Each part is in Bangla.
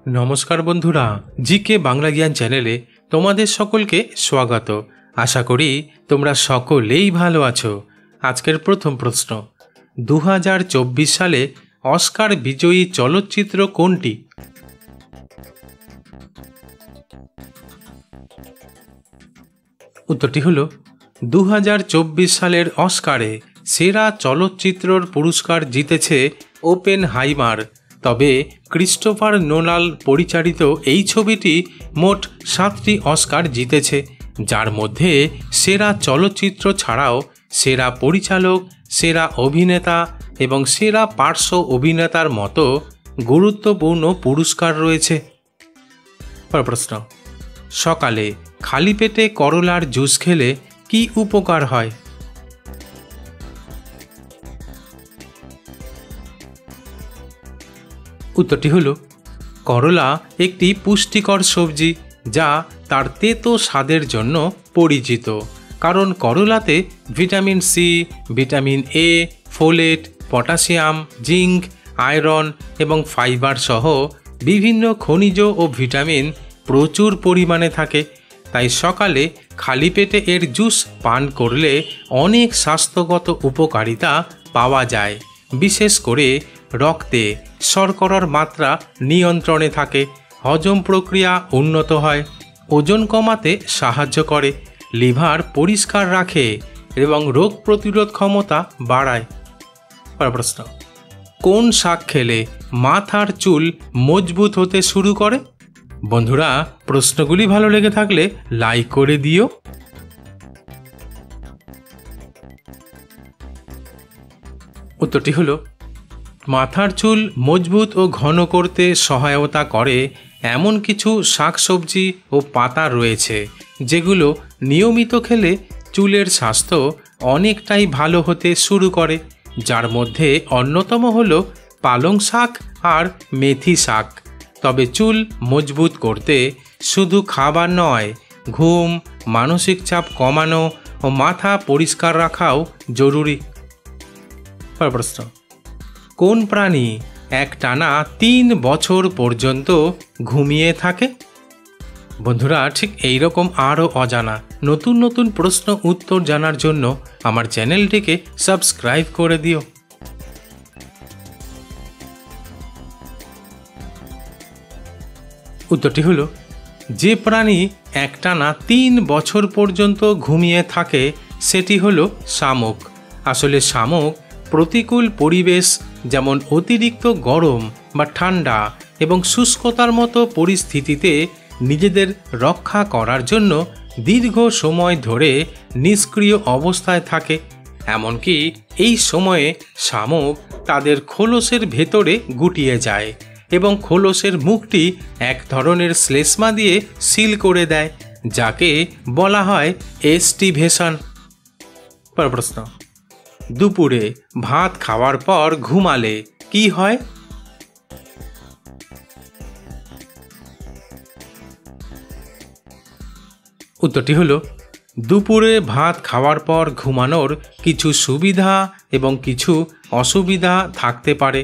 নমস্কার বন্ধুরা, জিকে বাংলা জ্ঞান চ্যানেলে তোমাদের সকলকে স্বাগত। আশা করি তোমরা সকলেই ভালো আছো। আজকের প্রথম প্রশ্ন, 2024 সালে অস্কার বিজয়ী চলচ্চিত্র কোনটি? উত্তরটি হলো 2024 সালের অস্কারে সেরা চলচ্চিত্রর পুরস্কার জিতেছে ওপেনহাইমার। তবে ক্রিস্টোফার নোলান পরিচালিত এই ছবিটি মোট 7টি অস্কার জিতেছে, যার মধ্যে সেরা চলচ্চিত্র ছাড়াও সেরা পরিচালক, সেরা অভিনেতা এবং সেরা পার্শ্ব অভিনেতার মতো গুরুত্বপূর্ণ পুরস্কার রয়েছে। প্রশ্ন, সকালে খালি পেটে করলার জুস খেলে কি উপকার হয়? উত্তরটি হলো করলা একটি পুষ্টিকর সবজি যা তার তেতো স্বাদের জন্য পরিচিত। কারণ করলাতে vitamin C, vitamin A, folate, potassium, zinc, iron এবং ফাইবার সহ বিভিন্ন খনিজ ও ভিটামিন প্রচুর পরিমাণে থাকে। তাই সকালে খালি পেটে এর জুস পান করলে অনেক স্বাস্থ্যগত উপকারিতা পাওয়া যায়। বিশেষ করে রক্তে শর্করার মাত্রা নিয়ন্ত্রণে থাকে, হজম প্রক্রিয়া উন্নত হয়, ওজন কমাতে সাহায্য করে, লিভার পরিষ্কার রাখে এবং রোগ প্রতিরোধ ক্ষমতা বাড়ায়। প্রশ্ন, কোন শাক খেলে মাথার চুল মজবুত হতে শুরু করে? বন্ধুরা, প্রশ্নগুলি ভালো লেগে থাকলে লাইক করে দিও। উত্তরটি হলো মাথার চুল মজবুত ও ঘন করতে সহায়তা করে এমন কিছু শাকসবজি ও পাতা রয়েছে যেগুলো নিয়মিত খেলে চুলের স্বাস্থ্য অনেকটাই ভালো হতে শুরু করে, যার মধ্যে অন্যতম হলো পালং শাক আর মেথি শাক। তবে চুল মজবুত করতে শুধু খাবার নয়, ঘুম, মানসিক চাপ কমানো ও মাথা পরিষ্কার রাখাও জরুরি। প্রশ্ন, কোন প্রাণী একটানা 3 বছর পর্যন্ত ঘুমিয়ে থাকে? বন্ধুরা, ঠিক এইরকম আরও অজানা নতুন নতুন প্রশ্ন উত্তর জানার জন্য আমার চ্যানেলটিকে সাবস্ক্রাইব করে দিও। উত্তরটি হলো যে প্রাণী একটানা 3 বছর পর্যন্ত ঘুমিয়ে থাকে সেটি হলো শামুক। আসলে শামুক প্রতিকূল পরিবেশ যেমন অতিরিক্ত গরম বা ঠান্ডা এবং শুষ্কতার মতো পরিস্থিতিতে নিজেদের রক্ষা করার জন্য দীর্ঘ সময় ধরে নিষ্ক্রিয় অবস্থায় থাকে। এমনকি এই সময়ে শামুক তাদের খোলসের ভেতরে গুটিয়ে যায় এবং খোলসের মুখটি এক ধরনের শ্লেষ্মা দিয়ে সিল করে দেয়, যাকে বলা হয় এস্টিভেশন। প্রশ্ন, দুপুরে ভাত খাওয়ার পর ঘুমালে কি হয়? উত্তরটি হলো দুপুরে ভাত খাওয়ার পর ঘুমানোর কিছু সুবিধা এবং কিছু অসুবিধা থাকতে পারে।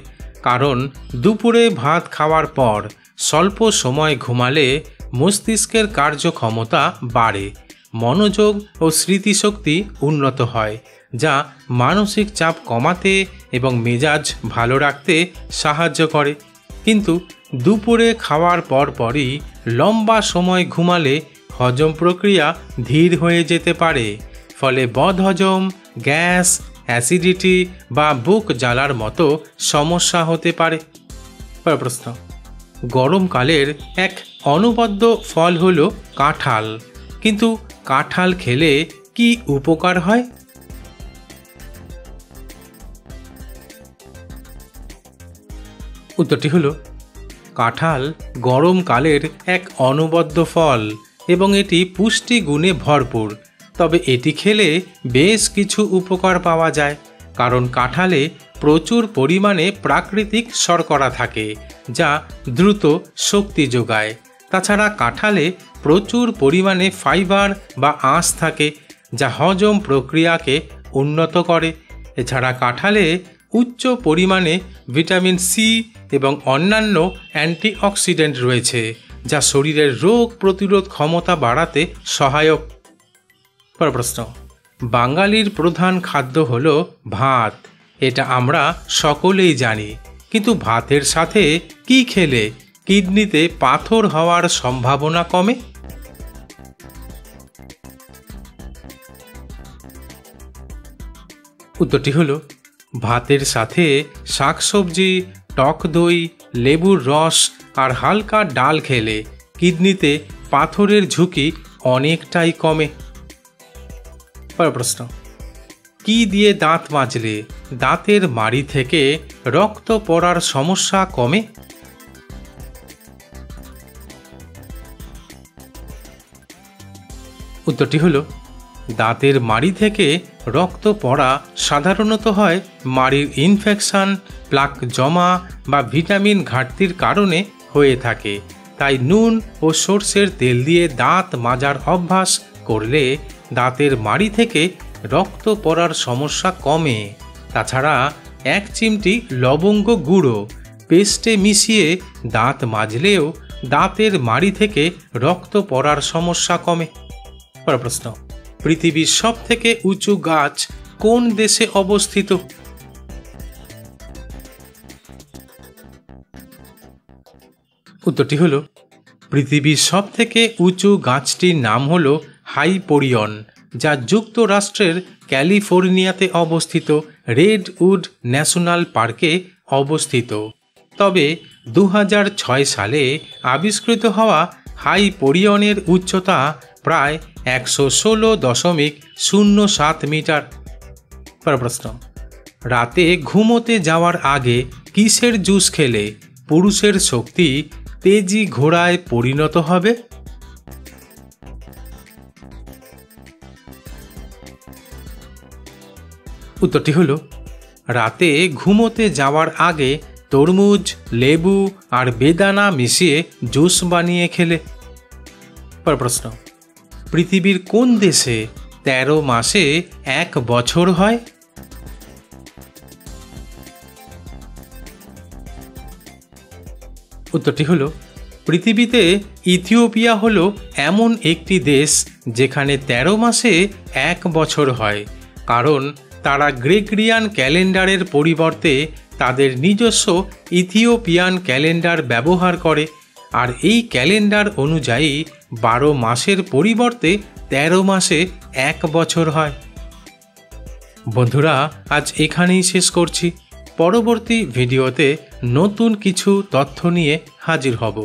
কারণ দুপুরে ভাত খাওয়ার পর স্বল্প সময় ঘুমালে মস্তিষ্কের কার্যক্ষমতা বাড়ে, মনোযোগ ও স্মৃতিশক্তি উন্নত হয়, যা মানসিক চাপ কমাতে এবং মেজাজ ভালো রাখতে সাহায্য করে। কিন্তু দুপুরে খাওয়ার পরই লম্বা সময় ঘুমালে হজম প্রক্রিয়া ধীর হয়ে যেতে পারে, ফলে বদহজম, গ্যাস, অ্যাসিডিটি বা বুক জ্বালার মতো সমস্যা হতে পারে। প্রশ্ন, গরমকালের এক অনবদ্য ফল হলো কাঁঠাল, কিন্তু কাঁঠাল খেলে কি উপকার হয়? উত্তরটি হলো কাঁঠাল গরমকালের এক অনবদ্য ফল এবং এটি পুষ্টি গুণে ভরপুর। তবে এটি খেলে বেশ কিছু উপকার পাওয়া যায়, কারণ কাঁঠালে প্রচুর পরিমাণে প্রাকৃতিক শর্করা থাকে যা দ্রুত শক্তি যোগায়। তাছাড়া কাঁঠালে প্রচুর পরিমাণে ফাইবার বা আঁশ থাকে যা হজম প্রক্রিয়াকে উন্নত করে। এছাড়া কাঁঠালে উচ্চ পরিমাণে ভিটামিন সি এবং অন্যান্য অ্যান্টিঅক্সিডেন্ট রয়েছে, যা শরীরের রোগ প্রতিরোধ ক্ষমতা বাড়াতে সহায়ক। প্রশ্ন, বাঙালির প্রধান খাদ্য হলো ভাত। এটা আমরা সকলেই জানি, কিন্তু ভাতের সাথে কি খেলে কিডনিতে পাথর হওয়ার সম্ভাবনা কমে? উত্তরটি হলো ভাতের সাথে শাকসবজি, টক দই, লেবুর রস আর হালকা ডাল খেলে কিডনিতে পাথরের ঝুঁকি অনেকটাই কমে। প্রশ্ন, কি দিয়ে দাঁত মাজলে দাঁতের মাড়ি থেকে রক্ত পড়ার সমস্যা কমে? উত্তরটি হলো দাঁতের মাড়ি থেকে রক্ত পড়া সাধারণত হয় মাড়ির ইনফেকশন, প্লাক জমা বা ভিটামিন ঘাটতির কারণে হয়ে থাকে। তাই নুন ও সর্ষের তেল দিয়ে দাঁত মাজার অভ্যাস করলে দাঁতের মাড়ি থেকে রক্ত পড়ার সমস্যা কমে। তাছাড়া 1 চিমটি লবঙ্গ গুঁড়ো পেস্টে মিশিয়ে দাঁত মাজলেও দাঁতের মাড়ি থেকে রক্ত পড়ার সমস্যা কমে। প্রশ্ন, পৃথিবীর সবথেকে উঁচু গাছ কোন দেশে অবস্থিত? উত্তরটি হলো পৃথিবীর সবথেকে উঁচু গাছটির নাম হলো হাইপোরিয়ন, যা যুক্তরাষ্ট্রের ক্যালিফোর্নিয়াতে অবস্থিত রেডউড ন্যাশনাল পার্কে অবস্থিত। তবে 2006 সালে আবিষ্কৃত হওয়া হাইপোরিয়নের উচ্চতা প্রায় 116.07 মিটার। প্রশ্ন, রাতে ঘুমোতে যাওয়ার আগে কিসের জুস খেলে পুরুষের শক্তি তেজি ঘোড়ায় পরিণত হবে? উত্তরটি হলো রাতে ঘুমোতে যাওয়ার আগে তরমুজ, লেবু আর বেদানা মিশিয়ে জুস বানিয়ে খেলে। প্রশ্ন, পৃথিবীর কোন দেশে 13 মাসে 1 বছর হয়? উত্তরটি হলো পৃথিবীতে ইথিওপিয়া হলো এমন একটি দেশ যেখানে 13 মাসে 1 বছর হয়, কারণ তারা গ্রেগরিয়ান ক্যালেন্ডারের পরিবর্তে তাদের নিজস্ব ইথিওপিয়ান ক্যালেন্ডার ব্যবহার করে। আর এই ক্যালেন্ডার অনুযায়ী 12 মাসের পরিবর্তে 13 মাসে 1 বছর হয়। বন্ধুরা, আজ এখানেই শেষ করছি। পরবর্তী ভিডিওতে নতুন কিছু তথ্য নিয়ে হাজির হব।